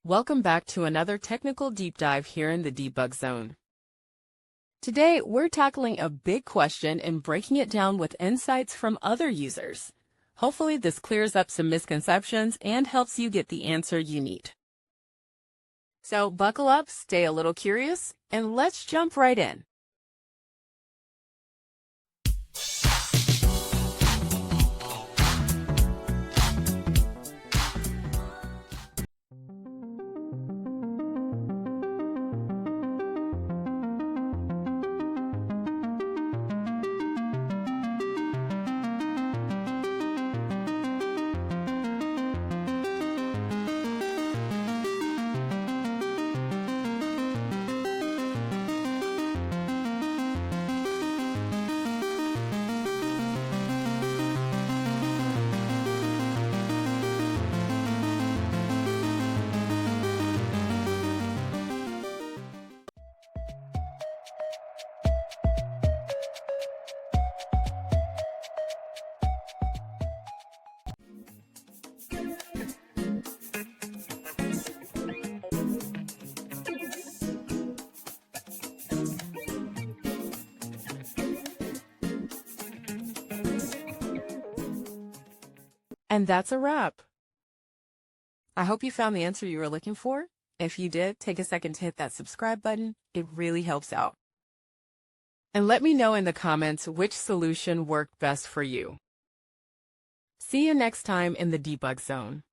Welcome back to another technical deep dive here in the debug zone. Today, we're tackling a big question and breaking it down with insights from other users. Hopefully, this clears up some misconceptions and helps you get the answer you need. So buckle up, stay a little curious, and let's jump right in. And that's a wrap. I hope you found the answer you were looking for. If you did, take a second to hit that subscribe button. It really helps out. And let me know in the comments which solution worked best for you. See you next time in the debug zone.